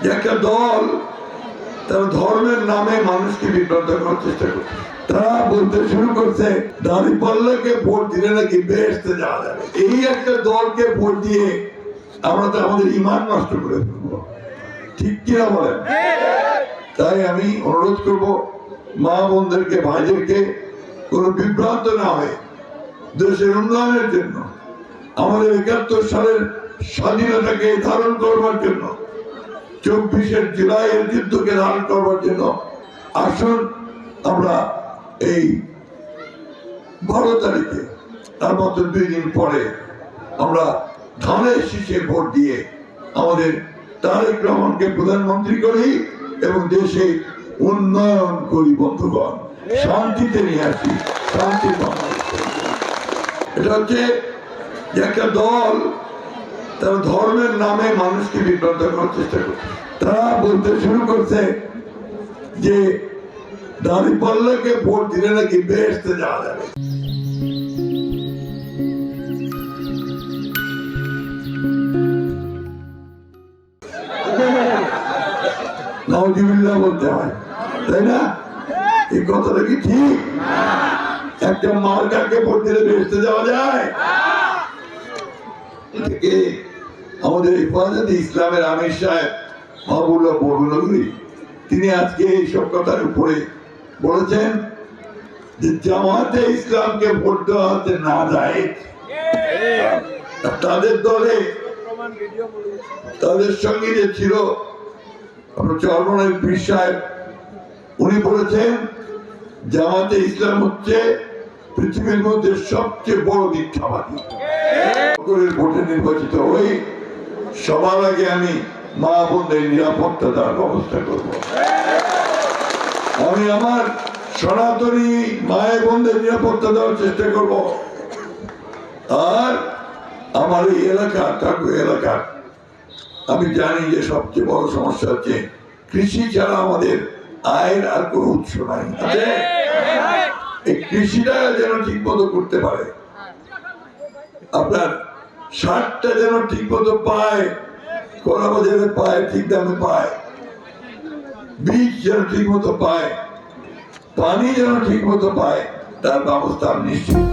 যে একটা দল তারা ধর্মের নামে মানুষকে বিভ্রান্ত করার চেষ্টা করছে। তারা বলতে শুরু করছে দাঁড়িপাল্লাকে ভোট দিলে নাকি বেহেশতে যাওয়া যাবে। এই একটা দলকে ভোট দিয়ে আমরা তো আমাদের ঈমান নষ্ট করে ফেলবো, ঠিক কিনা বলেন? তাই আমি অনুরোধ করব মা বোনদেরকে, ভাইদেরকে কোনো বিভ্রান্ত না হয়ে দেশের উন্নয়নের জন্য, আমাদের ৭১ সালের স্বাধীনতাকে ধারণ করবার জন্য, ২৪শে জুলাইয়ের যুদ্ধকে ধারণ করবার জন্য আসুন আমরা এই ১২ তারিখে, তার মতো ২ দিন পরে আমরা ধানের শীষে ভোট দিয়ে আমাদের তারেক রহমানকে প্রধানমন্ত্রী করি এবং দেশে উন্নয়ন করি। বন্ধুগণ, শান্তিতে নিয়ে আসি, শান্তি। এটা হচ্ছে যে একটা দল তারা ধর্মের নামে মানুষকে বিভ্রান্ত করার চেষ্টা করছে। তারা বলতে শুরু করছে যে দাঁড়িপাল্লাকে ভোট দিলে নাকি বেহেশতে যাওয়া যাবে। নাউজুবিল্লাহ বলতে হয়, তাই না? এই কথাটা কি ঠিক? একটা মার্কাকে ভোট দিলে বেহেশতে যাওয়া যায়? এটাকে আমাদের হেফাজতে ইসলামের আমির সাহেব মাহবুবুল্লাহ বরগুনাগুড়ি তিনি আজকে এইসব কথার উপরে বলেছেন যে জামাতে ইসলামকে ভোট দেওয়া হতে না যায়। তাদের দলে তাদের সঙ্গে যে ছিল চরমনাই পীর সাহেব, উনি বলেছেন জামাতে ইসলাম হচ্ছে পৃথিবীর মধ্যে সবচেয়ে বড় মিথ্যাবাদী। ভোটে নির্বাচিত হই, সবার আগে আমি মা বোনদের নিরাপত্তা দেওয়ার ব্যবস্থা করব। আমি আমার সনাতনী মায়ের বোনদের নিরাপত্তা দেওয়ার চেষ্টা করব। আর আমার এই এলাকা, কাকু এলাকা, আমি জানি যে সবচেয়ে বড় সমস্যা হচ্ছে কৃষি ছাড়া আমাদের আয়ের আর কোন উৎস নাই। এই কৃষিটা যেন ঠিক মতো করতে পারে, আপনার সারটা যেন ঠিক মতো পায়, কলা বাজারে পায়, ঠিক দামে পায়, বীজ যেন ঠিক মতো পায়, পানি যেন ঠিক মতো পায়, তার ব্যবস্থা আমি নিশ্চিত।